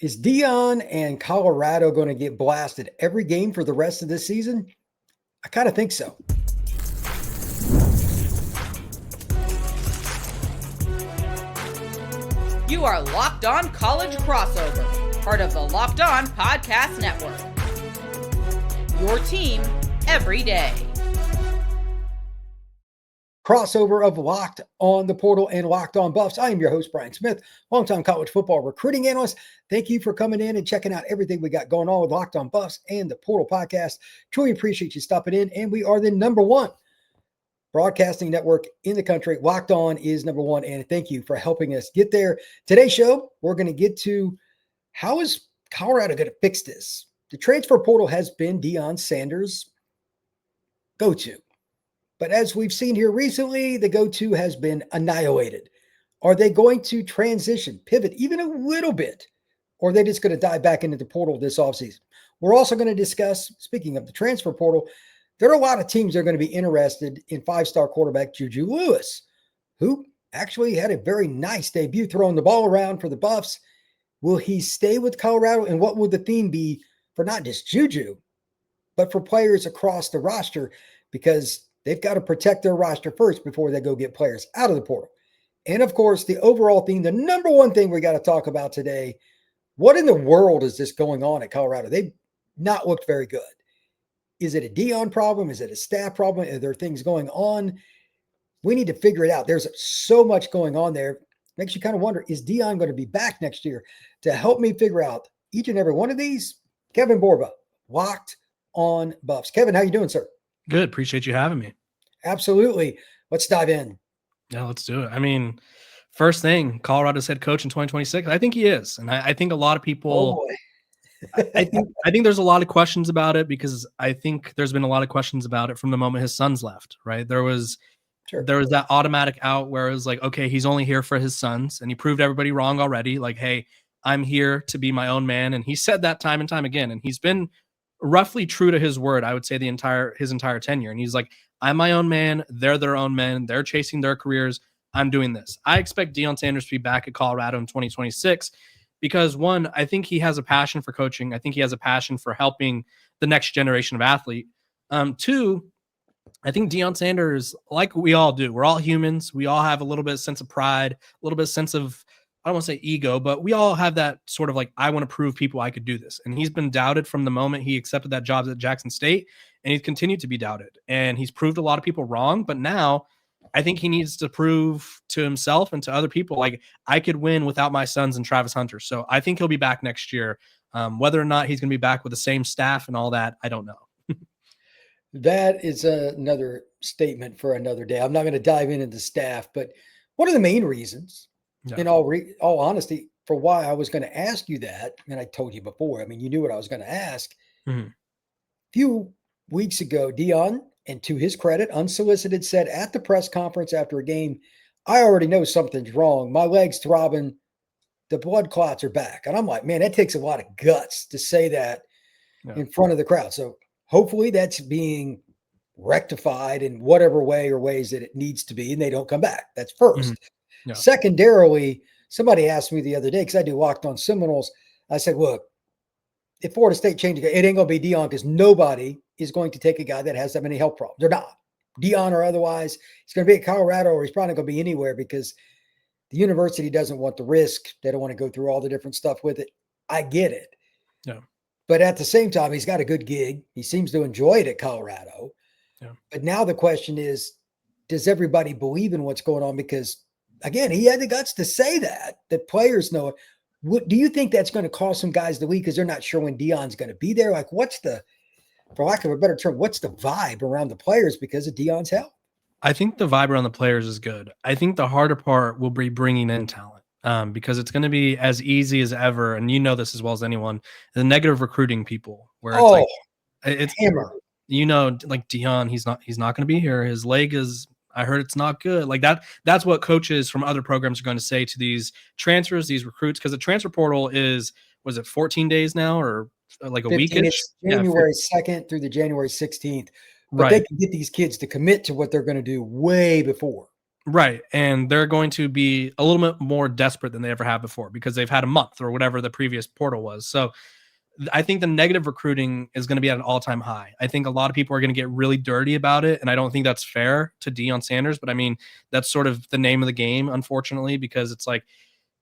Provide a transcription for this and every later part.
Is Deion and Colorado going to get blasted every game for the rest of this season? I kind of think so. You are Locked On College Crossover, part of the Locked On Podcast Network. Your team every day. Crossover of Locked On the Portal and Locked On Buffs. I am your host, Brian Smith, longtime college football recruiting analyst. Thank you for coming in and checking out everything we got going on with Locked On Buffs and the Portal podcast. Truly appreciate you stopping in. And we are the number one broadcasting network in the country. Locked On is number one. And thank you for helping us get there. Today's show, we're going to get to how is Colorado going to fix this? The transfer portal has been Deion Sanders' go-to. But as we've seen here recently, the go-to has been annihilated. Are they going to transition, pivot even a little bit? Or are they just going to dive back into the portal this offseason? We're also going to discuss, speaking of the transfer portal, there are a lot of teams that are going to be interested in five-star quarterback Juju Lewis, who actually had a very nice debut throwing the ball around for the Buffs. Will he stay with Colorado? And what will the theme be for not just Juju, but for players across the roster? Because they've got to protect their roster first before they go get players out of the portal. And of course, the overall theme, the number one thing we got to talk about today, what in the world is this going on at Colorado? They've not looked very good. Is it a Deion problem? Is it a staff problem? Are there things going on? We need to figure it out. There's so much going on there. Makes you kind of wonder, is Deion going to be back next year? To help me figure out each and every one of these, Kevin Borba, Locked On Buffs. Kevin, how you doing, sir? Good. Appreciate you having me. Absolutely. Let's dive in. Yeah, let's do it. I mean, first thing, Colorado's head coach in 2026. I think he is. And I think a lot of people, I think there's a lot of questions about it because I think there's been a lot of questions about it from the moment his sons left, right? There was that automatic out where it was like, okay, he's only here for his sons. And he proved everybody wrong already. Like, hey, I'm here to be my own man. And he said that time and time again. And he's been roughly true to his word, I would say his entire tenure. And he's like, I'm my own man. They're their own men. They're chasing their careers. I'm doing this. I expect Deion Sanders to be back at Colorado in 2026 because one, I think he has a passion for coaching. I think he has a passion for helping the next generation of athlete. Two, I think Deion Sanders, like we all do, we're all humans. We all have a little bit of sense of pride, a little bit of sense of, I don't want to say ego, but we all have that sort of like, I want to prove people I could do this. And he's been doubted from the moment he accepted that job at Jackson State, and he's continued to be doubted. And he's proved a lot of people wrong, but now I think he needs to prove to himself and to other people, like, I could win without my sons and Travis Hunter. So I think he'll be back next year. Whether or not he's going to be back with the same staff and all that, I don't know. That is another statement for another day. I'm not going to dive into the staff, but one of the main reasons, in all honesty, for why I was going to ask you that, and I told you before, I mean, you knew what I was going to ask. A few weeks ago, Deion, and to his credit, unsolicited, said at the press conference after a game, I already know something's wrong. My leg's throbbing. The blood clots are back. And I'm like, man, that takes a lot of guts to say that in front of the crowd. So hopefully that's being rectified in whatever way or ways that it needs to be, and they don't come back. That's first. Secondarily, somebody asked me the other day, because I do Locked On Seminoles, I said, look, if Florida State changes, it ain't going to be Deion because nobody is going to take a guy that has that many health problems. They're not. Deion or otherwise, he's going to be at Colorado or he's probably going to be anywhere because the university doesn't want the risk. They don't want to go through all the different stuff with it. I get it. Yeah. But at the same time, he's got a good gig. He seems to enjoy it at Colorado. Yeah. But now the question is, does everybody believe in what's going on? Because again, he had the guts to say that players know it. What, do you think that's going to cause some guys to leave because they're not sure when Deion's going to be there? Like, what's the, for lack of a better term, what's the vibe around the players because of Deion's health? I think the vibe around the players is good. I think the harder part will be bringing in talent because it's going to be as easy as ever. And you know this as well as anyone, the negative recruiting people where it's hammer. You know, like Deion, he's not going to be here. His leg is, I heard it's not good. Like that's what coaches from other programs are going to say to these transfers, these recruits, because the transfer portal was it 14 days now or like a 15, weekish? It's January 2nd through the January 16th. But right. They can get these kids to commit to what they're going to do way before. Right. And they're going to be a little bit more desperate than they ever have before because they've had a month or whatever the previous portal was. So I think the negative recruiting is going to be at an all-time high. I think a lot of people are going to get really dirty about it, and I don't think that's fair to Deion Sanders, but I mean, that's sort of the name of the game, unfortunately, because it's like,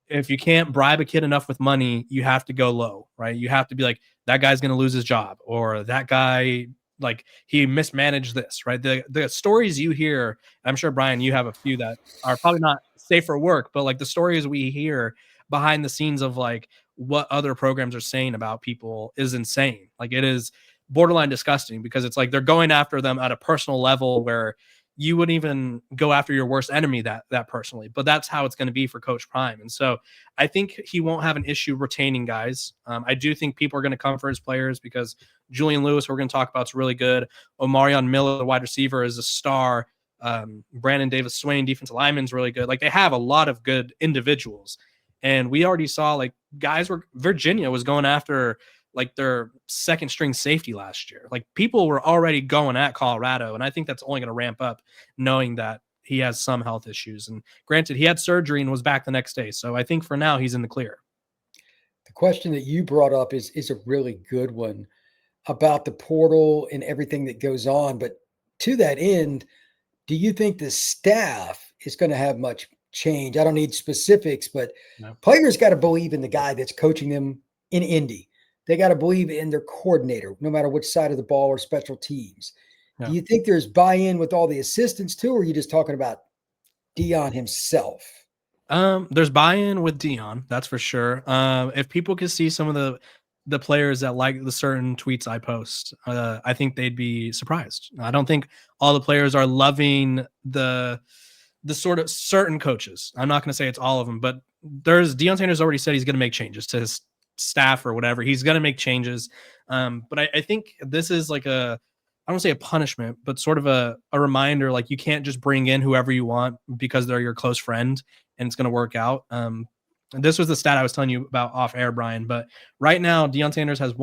if you can't bribe a kid enough with money, you have to go low, right? You have to be like, that guy's going to lose his job, or that guy, like, he mismanaged this, right? The stories you hear, I'm sure, Brian, you have a few that are probably not safe for work, but like the stories we hear behind the scenes of like what other programs are saying about people is insane. Like, it is borderline disgusting because it's like they're going after them at a personal level where you wouldn't even go after your worst enemy that personally, but that's how it's going to be for Coach Prime. And so I think he won't have an issue retaining guys. I do think people are going to come for his players because Julian Lewis, we're going to talk about, is really good. Omarion Miller, the wide receiver, is a star. Brandon Davis Swain, defensive lineman, is really good. Like, they have a lot of good individuals. And we already saw, like, Virginia was going after like their second string safety last year. Like, people were already going at Colorado. And I think that's only going to ramp up knowing that he has some health issues. And granted, he had surgery and was back the next day. So I think for now he's in the clear. The question that you brought up is a really good one about the portal and everything that goes on. But to that end, do you think the staff is going to have much change? I don't need specifics, but No. Players got to believe in the guy that's coaching them in Indy. They got to believe in their coordinator, no matter which side of the ball or special teams. Yeah. Do you think there's buy-in with all the assistants too, or are you just talking about Deion himself? There's buy-in with Deion, that's for sure. If people could see some of the players that like the certain tweets I post, I think they'd be surprised. I don't think all the players are loving the sort of certain coaches. I'm not going to say it's all of them, but Deion Sanders already said he's going to make changes to his staff or whatever. He's going to make changes. But I think this is like I don't say a punishment, but sort of a reminder, like, you can't just bring in whoever you want because they're your close friend and it's going to work out. And this was the stat I was telling you about off air, Brian. But right now, Deion Sanders has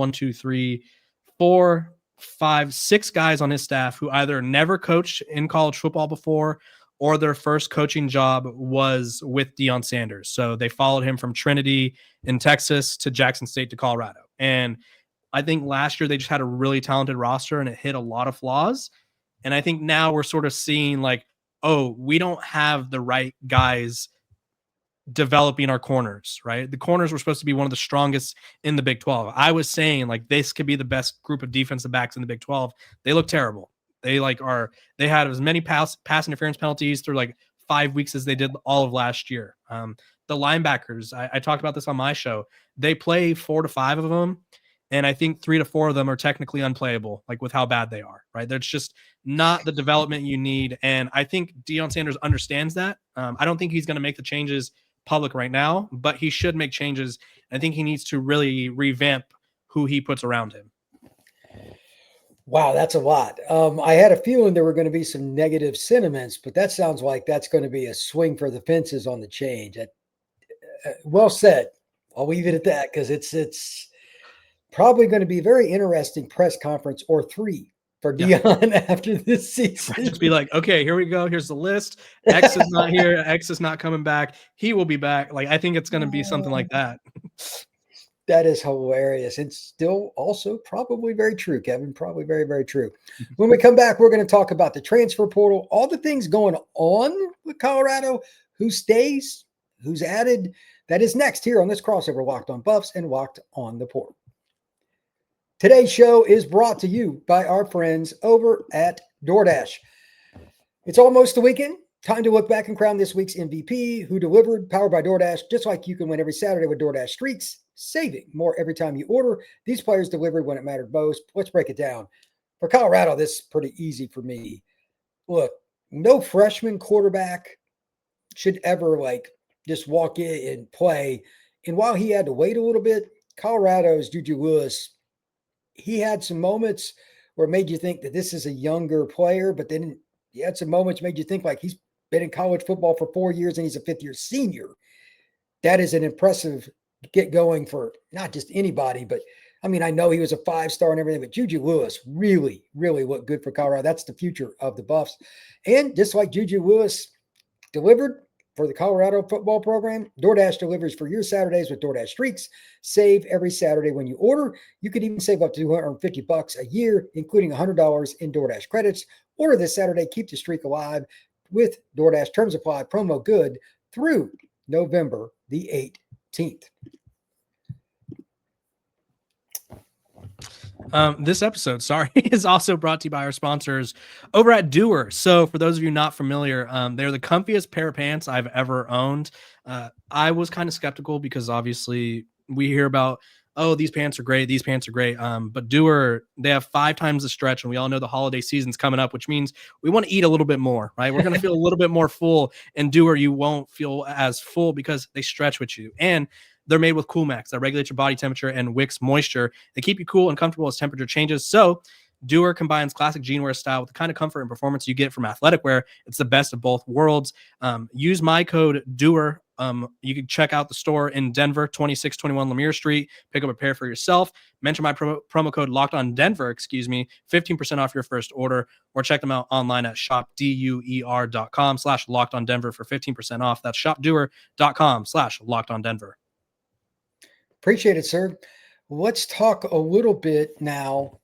6 guys on his staff who either never coached in college football before or their first coaching job was with Deion Sanders. So they followed him from Trinity in Texas to Jackson State to Colorado. And I think last year they just had a really talented roster and it hit a lot of flaws. And I think now we're sort of seeing like, oh, we don't have the right guys developing our corners, right? The corners were supposed to be one of the strongest in the Big 12. I was saying like this could be the best group of defensive backs in the Big 12. They look terrible. They had as many pass interference penalties through like 5 weeks as they did all of last year. The linebackers, I talked about this on my show. They play 4 to 5 of them. And I think 3 to 4 of them are technically unplayable, like with how bad they are, right? There's just not the development you need. And I think Deion Sanders understands that. I don't think he's going to make the changes public right now, but he should make changes. I think he needs to really revamp who he puts around him. Wow, that's a lot. I had a feeling there were going to be some negative sentiments, but that sounds like that's going to be a swing for the fences on the change. Well said. I'll leave it at that because it's probably going to be a very interesting press conference or 3 for Deion after this season. Just be like, okay, here we go. Here's the list. X is not here. X is not coming back. He will be back. Like, I think it's going to be something like that. That is hilarious. And still also probably very true, Kevin. Probably very, very true. When we come back, we're going to talk about the transfer portal, all the things going on with Colorado, who stays, who's added. That is next here on this crossover, Locked on Buffs and Locked on the Portal. Today's show is brought to you by our friends over at DoorDash. It's almost the weekend. Time to look back and crown this week's MVP, who delivered, powered by DoorDash, just like you can win every Saturday with DoorDash Streaks, saving more every time you order. These players delivered when it mattered most. Let's break it down. For Colorado, this is pretty easy for me. Look, no freshman quarterback should ever just walk in and play. And while he had to wait a little bit, Colorado's Juju Lewis, he had some moments where it made you think that this is a younger player, but then he had some moments made you think like he's been in college football for 4 years and he's a 5th-year senior. That is an impressive get going for not just anybody, but I mean, I know he was a 5-star and everything, but Juju Lewis really, really looked good for Colorado. That's the future of the Buffs. And just like Juju Lewis, delivered for the Colorado football program. DoorDash delivers for your Saturdays with DoorDash Streaks. Save every Saturday when you order. You could even save up to $250 a year, including $100 in DoorDash credits. Order this Saturday. Keep the streak alive with DoorDash. Terms apply. Promo good through November the 18th. This episode, is also brought to you by our sponsors over at Doer. So for those of you not familiar, they're the comfiest pair of pants I've ever owned. I was kind of skeptical because obviously we hear about, oh, these pants are great. But Doer, they have 5 times the stretch, and we all know the holiday season's coming up, which means we want to eat a little bit more, right? We're going to feel a little bit more full, and Doer, you won't feel as full because they stretch with you. And they're made with CoolMax that regulates your body temperature and wicks moisture. They keep you cool and comfortable as temperature changes. So Doer combines classic jeanwear style with the kind of comfort and performance you get from athletic wear. It's the best of both worlds. Use my code Doer. You can check out the store in Denver, 2621 Lemire Street. Pick up a pair for yourself. Mention my promo code Locked On Denver, 15% off your first order, or check them out online at shopduer.com/LockedOnDenver for 15% off. That's shopduer.com/LockedOnDenver. Appreciate it, sir. Let's talk a little bit now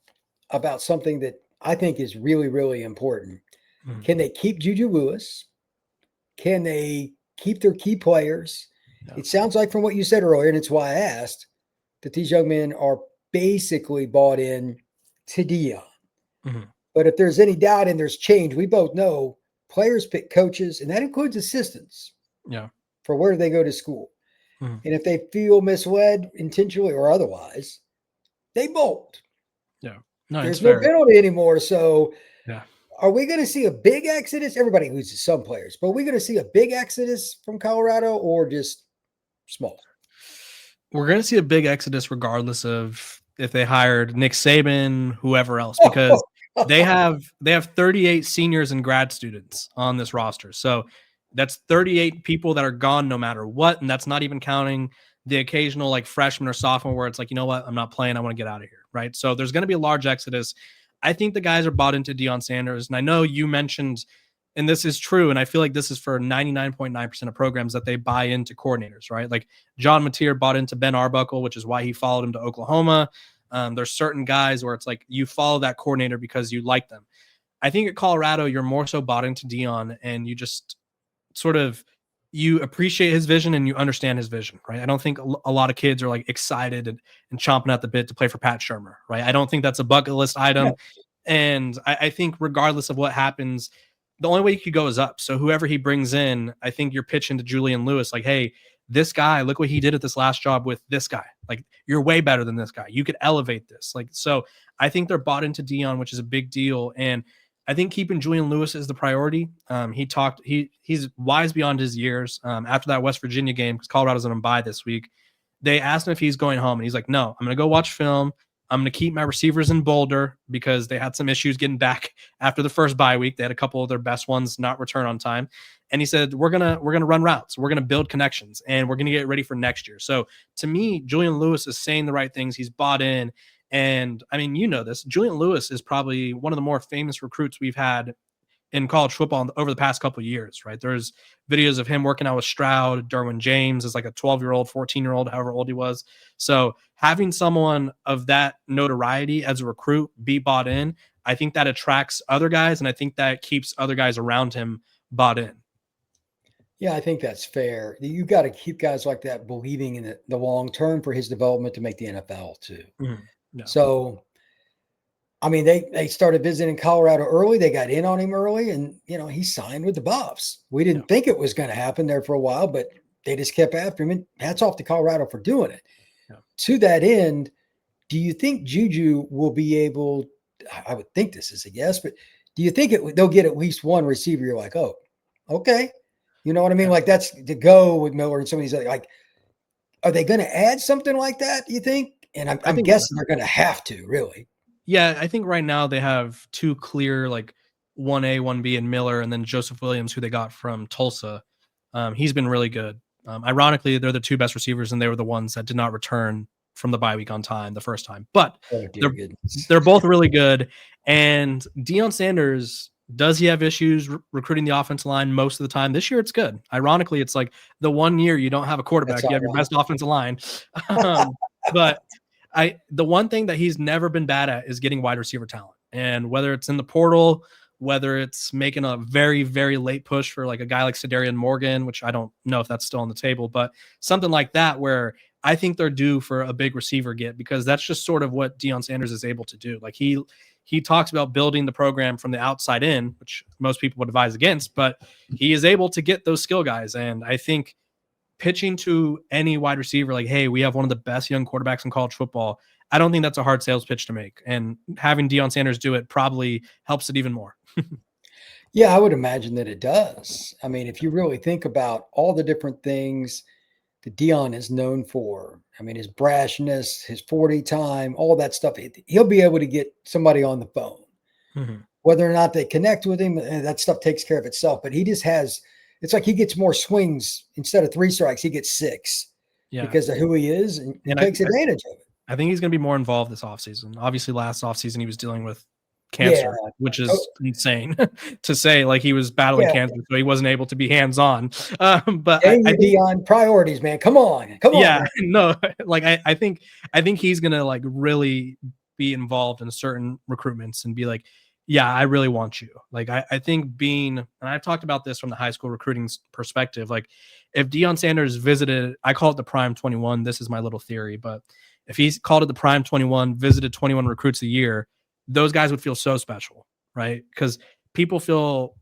about something that I think is really, really important. Can they keep Juju Lewis? Can they keep their key players? No. It sounds like from what you said earlier, and it's why I asked, that these young men are basically bought in to Deion. But if there's any doubt and there's change, we both know players pick coaches, and that includes assistants for where they go to school. And if they feel misled intentionally or otherwise, they bolt. No, there's no penalty anymore. So Yeah. Are we going to see a big exodus? Everybody loses some players, but are we going to see a big exodus from Colorado or just small? We're going to see a big exodus regardless of if they hired Nick Saban, whoever else, because they have 38 seniors and grad students on this roster. So that's 38 people that are gone no matter what. And that's not even counting the occasional like freshman or sophomore where it's like, you know what, I'm not playing. I want to get out of here. Right. So there's going to be a large exodus. I think the guys are bought into Deion Sanders. And I know you mentioned, and this is true, and I feel like this is for 99.9% of programs that they buy into coordinators, right? Like John Mateer bought into Ben Arbuckle, which is why he followed him to Oklahoma. There's certain guys where it's like you follow that coordinator because you like them. I think at Colorado, you're more so bought into Deion, and you just sort of you appreciate his vision and you understand his vision, right? I don't think a lot of kids are like excited and chomping at the bit to play for Pat Shurmur, right? I don't think that's a bucket list item. Yeah. And I think regardless of what happens, the only way you could go is up. So whoever he brings in, I think you're pitching to Julian Lewis, like, hey, this guy, look what he did at this last job with this guy. Like, you're way better than this guy. You could elevate this. Like, so I think they're bought into Deion, which is a big deal. And I think keeping Julian Lewis is the priority. He's wise beyond his years. After that West Virginia game, because Colorado's on bye this week, they asked him if he's going home, and he's like, no, I'm going to go watch film. I'm going to keep my receivers in Boulder because they had some issues getting back after the first bye week. They had a couple of their best ones not return on time. And he said, we're going to run routes. We're going to build connections, and we're going to get ready for next year. So to me, Julian Lewis is saying the right things. He's bought in. And I mean, you know this, Julian Lewis is probably one of the more famous recruits we've had in college football over the past couple of years, right? There's videos of him working out with Stroud, Derwin James as like a 12-year-old, 14-year-old, however old he was. So having someone of that notoriety as a recruit be bought in, I think that attracts other guys, and I think that keeps other guys around him bought in. Yeah, I think that's fair. You got to keep guys like that believing in the long term for his development to make the NFL too. Mm-hmm. No. So, I mean, they started visiting Colorado early. They got in on him early, and, you know, he signed with the Buffs. We didn't think it was going to happen there for a while, but they just kept after him. And hats off to Colorado for doing it. Yeah. To that end, do you think Juju will be able – I would think this is a yes, but do you think they'll get at least one receiver? You're like, oh, okay. You know what I mean? Like, that's to go with Miller and some of these other – like, are they going to add something like that, do you think? And I'm guessing they're going to have to, really. Yeah, I think right now they have two clear, like 1A, 1B, and Miller, and then Joseph Williams, who they got from Tulsa. He's been really good. Ironically, they're the two best receivers, and they were the ones that did not return from the bye week on time the first time. But they're both really good. And Deion Sanders, Does he have issues recruiting the offensive line most of the time? This year, it's good. Ironically, it's like the one year you don't have a quarterback, you have your best offensive line. But the one thing that he's never been bad at is getting wide receiver talent. And whether it's in the portal, whether it's making a very, very late push for like a guy like Cedarian Morgan, which I don't know if that's still on the table, but something like that where I think they're due for a big receiver get, because that's just sort of what Deion Sanders is able to do. Like he talks about building the program from the outside in, which most people would advise against, but he is able to get those skill guys. And I think pitching to any wide receiver, like, hey, we have one of the best young quarterbacks in college football, I don't think that's a hard sales pitch to make. And having Deion Sanders do it probably helps it even more. Yeah, I would imagine that it does. I mean, if you really think about all the different things that Deion is known for, I mean, his brashness, his 40 time, all that stuff, he'll be able to get somebody on the phone. Mm-hmm. Whether or not they connect with him, that stuff takes care of itself. But he just has, it's like he gets more swings. Instead of 3 strikes, he gets 6 because of who he is and takes advantage of it. I think he's going to be more involved this offseason. Obviously, last offseason, he was dealing with cancer, which is insane to say. Like, he was battling cancer, so he wasn't able to be hands-on. But I think Deion priorities, man. Come on. Yeah, no, like I think he's gonna like really be involved in certain recruitments and be like, yeah, I really want you. Like, I think being, and I've talked about this from the high school recruiting perspective. Like, if Deion Sanders visited, I call it the Prime 21. This is my little theory, but if he's called it the Prime 21, visited 21 recruits a year, those guys would feel so special, right? Because people feel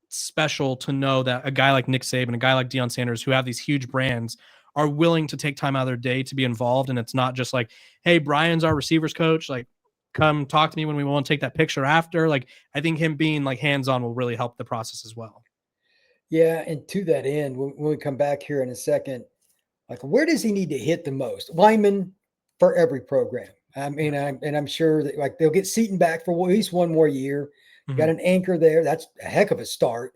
special to know that a guy like Nick Saban, a guy like Deion Sanders, who have these huge brands, are willing to take time out of their day to be involved. And it's not just like, hey, Brian's our receivers coach, like, come talk to me when we want to take that picture after. Like, I think him being like hands-on will really help the process as well. Yeah, and to that end, when we come back here in a second, like, where does he need to hit the most? Lineman for every program. I mean, I'm sure that, like, they'll get Seaton back for at least one more year. Mm-hmm. Got an anchor there. That's a heck of a start.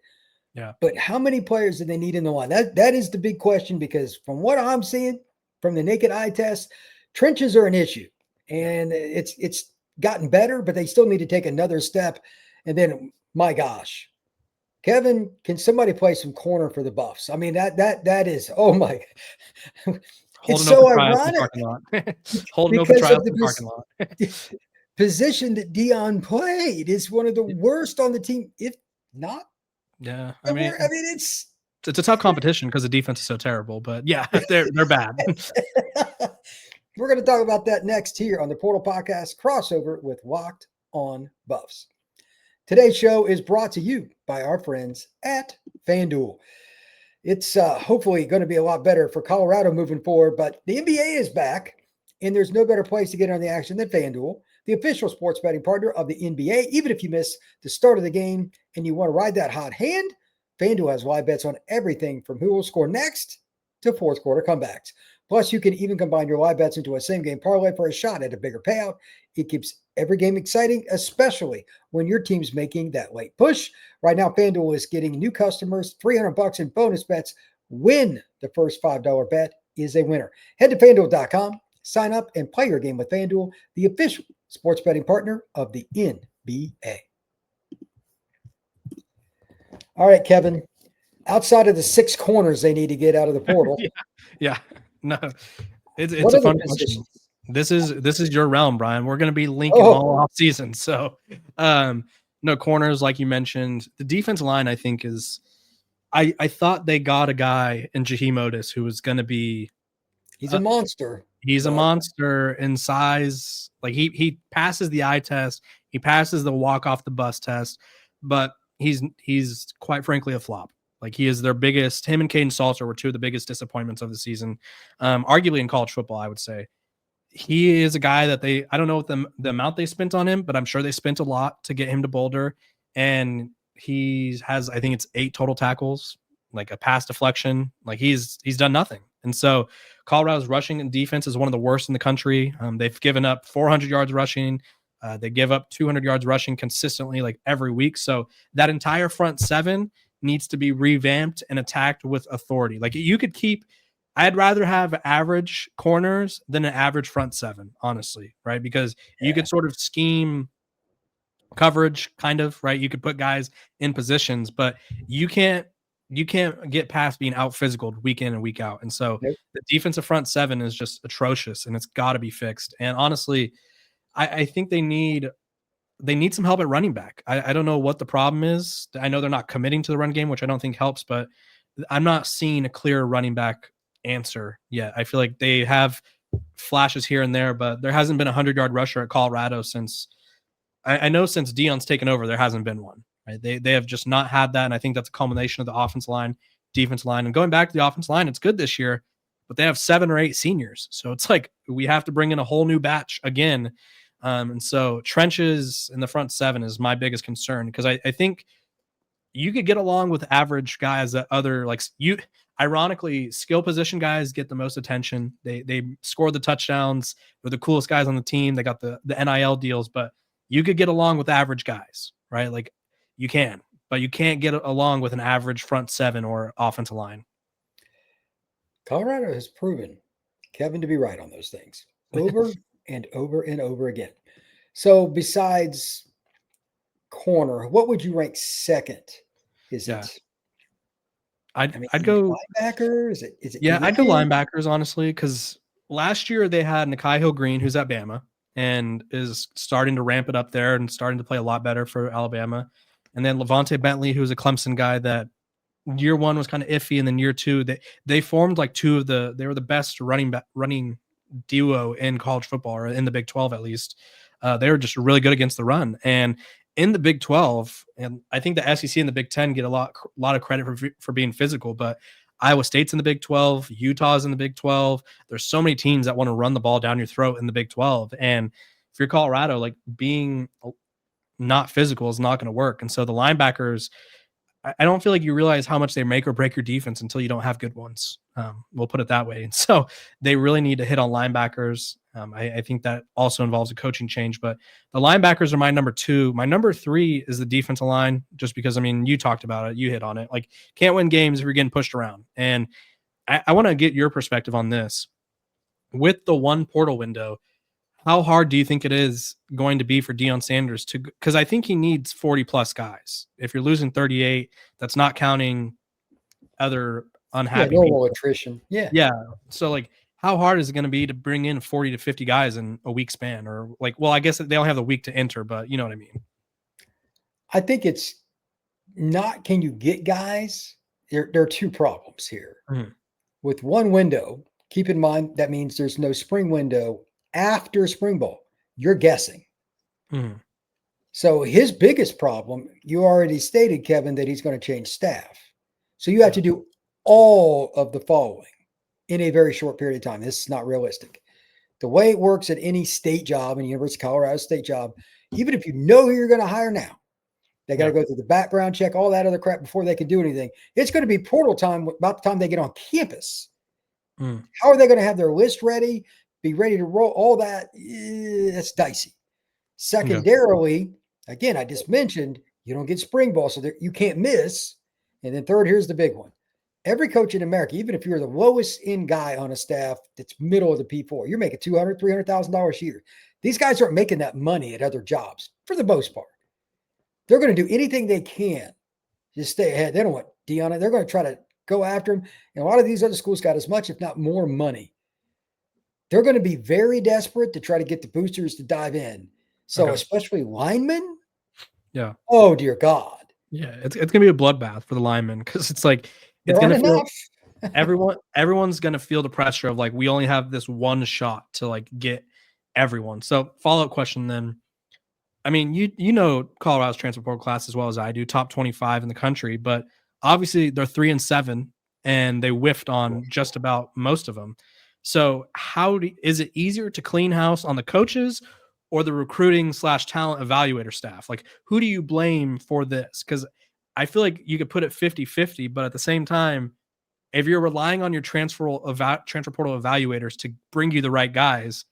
Yeah. But how many players do they need in the line? That is the big question, because from what I'm seeing from the naked eye test, trenches are an issue. And it's gotten better, but they still need to take another step. And then, my gosh, Kevin, can somebody play some corner for the Buffs? I mean, that is, oh my. It's so ironic. Holding open trials in the parking lot. Position that Deion played is one of the worst on the team, if not. Yeah, I mean, it's a tough competition because the defense is so terrible. But yeah, they're bad. We're going to talk about that next here on the Portal Podcast crossover with Locked On Buffs. Today's show is brought to you by our friends at FanDuel. It's hopefully going to be a lot better for Colorado moving forward, but the NBA is back, and there's no better place to get on the action than FanDuel, the official sports betting partner of the NBA. Even if you miss the start of the game and you want to ride that hot hand, FanDuel has live bets on everything from who will score next to fourth quarter comebacks. Plus, you can even combine your live bets into a same-game parlay for a shot at a bigger payout. It keeps every game exciting, especially when your team's making that late push. Right now, FanDuel is getting new customers $300 in bonus bets when the first $5 bet is a winner. Head to FanDuel.com, sign up, and play your game with FanDuel, the official sports betting partner of the NBA. All right, Kevin. Outside of the 6 corners they need to get out of the portal. Yeah. No, it's a fun question. This is your realm, Brian. We're going to be linking all off season. So, no corners, like you mentioned. The defense line, I think, is. I thought they got a guy in Jaheim Otis who was going to be. He's a monster. He's a monster in size. Like, he passes the eye test. He passes the walk off the bus test, but he's quite frankly a flop. Like, he is their biggest. Him and Caden Salter were 2 of the biggest disappointments of the season, arguably in college football, I would say. He is a guy that I don't know what the amount they spent on him, but I'm sure they spent a lot to get him to Boulder. And he has, I think it's 8 total tackles, like a pass deflection. Like, he's done nothing. And so Colorado's rushing and defense is one of the worst in the country. They've given up 400 yards rushing. They give up 200 yards rushing consistently, like every week. So that entire front 7 needs to be revamped and attacked with authority. Like, you could keep, I'd rather have average corners than an average front 7, honestly, right? Because you could sort of scheme coverage, kind of, right? You could put guys in positions, but you can't get past being out physical week in and week out. And so the defensive front seven is just atrocious, and it's got to be fixed. And honestly, I think they need some help at running back. I don't know what the problem is. I know they're not committing to the run game, which I don't think helps, but I'm not seeing a clear running back answer yet. I feel like they have flashes here and there, but there hasn't been a 100-yard rusher at Colorado since I know since Deion's taken over, there hasn't been one. Right? They have just not had that, and I think that's a culmination of the offensive line, defensive line. And going back to the offensive line, it's good this year, but they have 7 or 8 seniors. So it's like we have to bring in a whole new batch again. And so trenches in the front seven is my biggest concern, because I think you could get along with average guys that other, like, you ironically, skill position guys get the most attention. They score the touchdowns. They're the coolest guys on the team. They got the NIL deals, but you could get along with average guys, right? Like you can, but you can't get along with an average front seven or offensive line. Colorado has proven Kevin to be right on those things over and over and over again. So besides corner, what would you rank second? Is it? I'd go linebacker. Is it? Yeah, I'd go linebackers, honestly, because last year they had Nikhai Hill-Green, who's at Bama, and is starting to ramp it up there and starting to play a lot better for Alabama. And then Levante Bentley, who's a Clemson guy that year one was kind of iffy, and then year two they formed like they were the best running duo in college football, or in the Big 12 at least. They were just really good against the run. And in the Big 12, and I think the SEC and the Big 10 get a lot of credit for being physical, but Iowa State's in the Big 12, Utah's in the Big 12. There's so many teams that want to run the ball down your throat in the Big 12. And if you're Colorado, like, being not physical is not going to work. And so the linebackers, I don't feel like you realize how much they make or break your defense until you don't have good ones. We'll put it that way. And so they really need to hit on linebackers. I think that also involves a coaching change, but the linebackers are my number 2. My number 3 is the defensive line, just because, I mean, you talked about it, you hit on it. Like, can't win games if you're getting pushed around. And I want to get your perspective on this. With the one portal window, how hard do you think it is going to be for Deion Sanders to, because I think he needs 40 plus guys. If you're losing 38, that's not counting other unhappy normal attrition. Yeah. So, like, how hard is it going to be to bring in 40 to 50 guys in a week span? Or, like, well, I guess they don't have the week to enter, but you know what I mean? I think it's not, can you get guys? There are 2 problems here. Mm-hmm. With one window, keep in mind, that means there's no spring window after spring ball. You're guessing. Mm-hmm. So his biggest problem, you already stated, Kevin, that he's going to change staff. So you have to do all of the following in a very short period of time. This is not realistic. The way it works at any state job, and University of Colorado state job, even if you know who you're going to hire now, they got to go through the background check, all that other crap before they can do anything. It's going to be portal time about the time they get on campus. Mm. How are they going to have their list ready, be ready to roll? All that, that's dicey. Secondarily, again, I just mentioned you don't get spring ball, so you can't miss. And then third, here's the big one. Every coach in America, even if you're the lowest end guy on a staff that's middle of the P4, you're making $200,000, $300,000 a year. These guys aren't making that money at other jobs for the most part. They're going to do anything they can to stay ahead. They don't want Deion. They're going to try to go after him. And a lot of these other schools got as much, if not more, money. They're going to be very desperate to try to get the boosters to dive in. So especially linemen. Yeah. Oh, dear God. Yeah, it's going to be a bloodbath for the linemen, because it's like, it's going to feel everyone's going to feel the pressure of, like, we only have this one shot to, like, get everyone. So follow-up question then. I mean, you know Colorado's transfer portal class as well as I do, top 25 in the country, but obviously they're 3-7 and they whiffed on just about most of them. So is it easier to clean house on the coaches or the recruiting / talent evaluator staff? Like, who do you blame for this? Because I feel like you could put it 50-50, but at the same time, if you're relying on your transfer portal evaluators to bring you the right guys,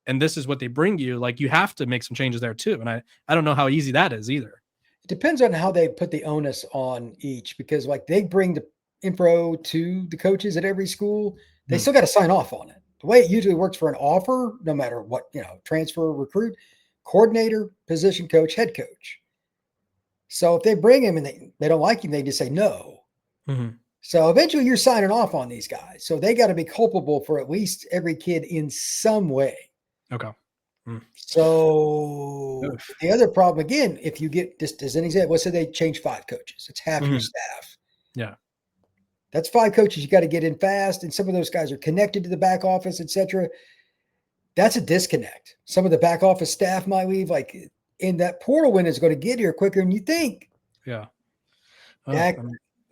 and this is what they bring you, like, you have to make some changes there too. And I don't know how easy that is either. It depends on how they put the onus on each, because, like, they bring the info to the coaches at every school. They still got to sign off on it. The way it usually works for an offer, no matter what, transfer, recruit, coordinator, position coach, head coach. So if they bring him and they don't like him, they just say no. Mm-hmm. So eventually you're signing off on these guys. So they got to be culpable for at least every kid in some way. Okay. So the other problem, again, if you get, just as an example, let's say they change 5 coaches. It's half your staff. Yeah. That's 5 coaches you got to get in fast. And some of those guys are connected to the back office, et cetera. That's a disconnect. Some of the back office staff might leave, like in that portal window is going to get here quicker than you think. Yeah. Oh, that,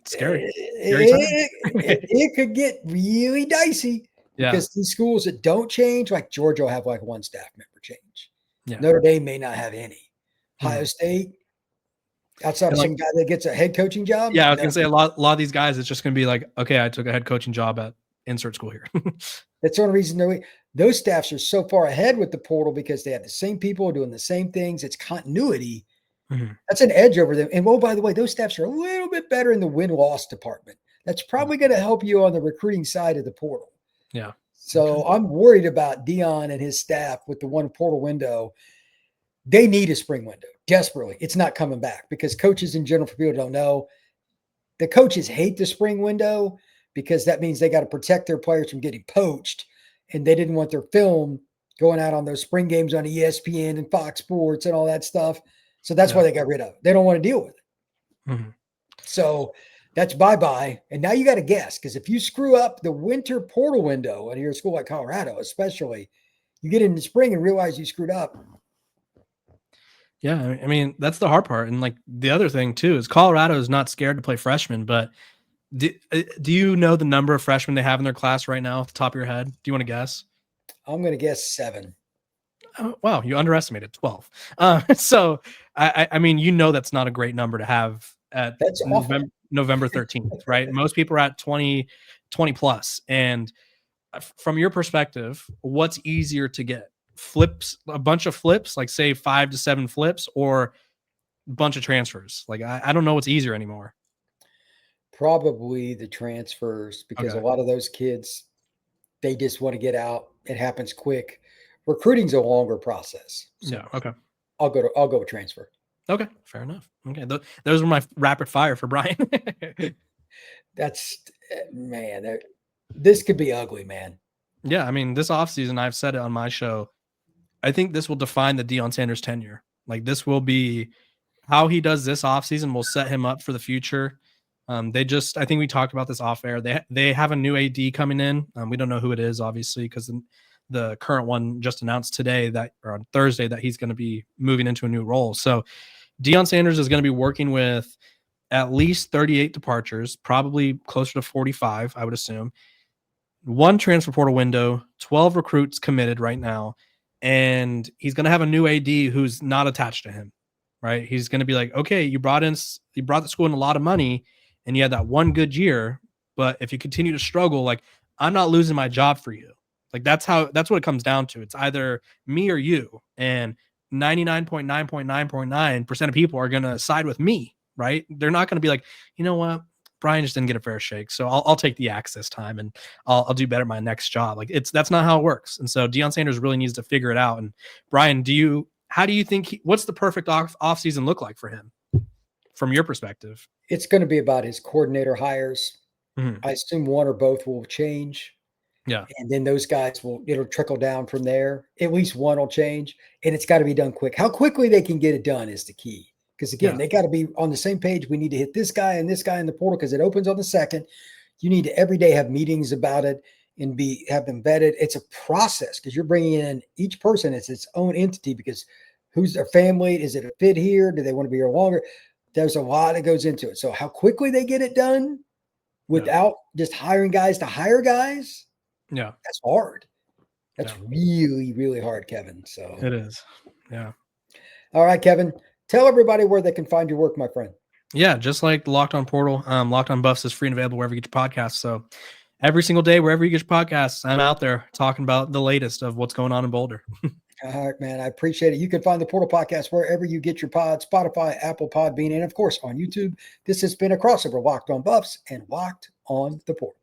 it's scary. It could get really dicey. Yeah. Because these schools that don't change, like Georgia will have like 1 staff member change. Yeah. Notre Dame may not have any. Ohio State, outside of some guy that gets a head coaching job. Yeah, I was going to say a lot of these guys, it's just going to be like, okay, I took a head coaching job at insert school here. That's the only reason those staffs are so far ahead with the portal, because they have the same people doing the same things. It's continuity. Mm-hmm. That's an edge over them. And, oh, by the way, those staffs are a little bit better in the win-loss department. That's probably going to help you on the recruiting side of the portal. Yeah. So I'm worried about Deion and his staff with the 1 portal window. They need a spring window desperately. It's not coming back because coaches in general, for people don't know, the coaches hate the spring window because that means they got to protect their players from getting poached, and they didn't want their film going out on those spring games on ESPN and Fox Sports and all that stuff. So that's why they got rid of it. They don't want to deal with it. Mm-hmm. So that's bye-bye. And now you got to guess, because if you screw up the winter portal window at your school like Colorado, especially, you get into spring and realize you screwed up. Yeah, I mean, that's the hard part. And like the other thing too is Colorado is not scared to play freshmen, but do you know the number of freshmen they have in their class right now off the top of your head? Do you want to guess? I'm going to guess 7. Oh, wow, you underestimated 12. So I mean, that's not a great number to have at November 13th, right? Most people are at 20 plus. And from your perspective, what's easier to get? Flips, a bunch of flips, like say 5 to 7 flips, or a bunch of transfers? Like I don't know what's easier anymore. Probably the transfers, because a lot of those kids, they just want to get out. It happens quick. Recruiting's a longer process. So yeah. Okay. I'll go with transfer. Okay. Fair enough. Okay. Those were my rapid fire for Brian. That's, man, this could be ugly, man. Yeah. I mean, this offseason, I've said it on my show, I think this will define the Deion Sanders tenure. Like this will be how he does this offseason will set him up for the future. I think we talked about this off air. They have a new AD coming in. We don't know who it is, obviously, because the current one just announced today or on Thursday that he's going to be moving into a new role. So Deion Sanders is going to be working with at least 38 departures, probably closer to 45, I would assume. 1 transfer portal window, 12 recruits committed right now. And he's going to have a new AD who's not attached to him, right? He's going to be like, okay, you brought the school in a lot of money and you had that 1 good year, but if you continue to struggle, like I'm not losing my job for you. Like that's what it comes down to. It's either me or you, and 99.9.9.9% of people are going to side with me, right? They're not going to be like, you know what? Brian just didn't get a fair shake, so I'll take the axe this time, and I'll do better at my next job. Like that's not how it works. And so Deion Sanders really needs to figure it out. And Brian, how do you think what's the perfect off season look like for him from your perspective? It's going to be about his coordinator hires. Mm-hmm. I assume 1 or both will change. Yeah. And then those guys it'll trickle down from there. At least 1 will change, and it's got to be done quick. How quickly they can get it done is the key. Because again, they got to be on the same page. We need to hit this guy and this guy in the portal because it opens on the 2nd. You need to every day have meetings about it and have them vetted. It's a process because you're bringing in each person. It's its own entity, because who's their family? Is it a fit here? Do they want to be here longer? There's a lot that goes into it. So how quickly they get it done without just hiring guys to hire guys, that's hard. That's really, really hard, Kevin. So it is. Yeah. All right, Kevin. Tell everybody where they can find your work, my friend. Yeah, just like the Locked On Portal, Locked On Buffs is free and available wherever you get your podcasts. So every single day, wherever you get your podcasts, I'm out there talking about the latest of what's going on in Boulder. All right, man. I appreciate it. You can find the Portal Podcast wherever you get your pods, Spotify, Apple, Podbean, and of course on YouTube. This has been a crossover, Locked On Buffs and Locked On the Portal.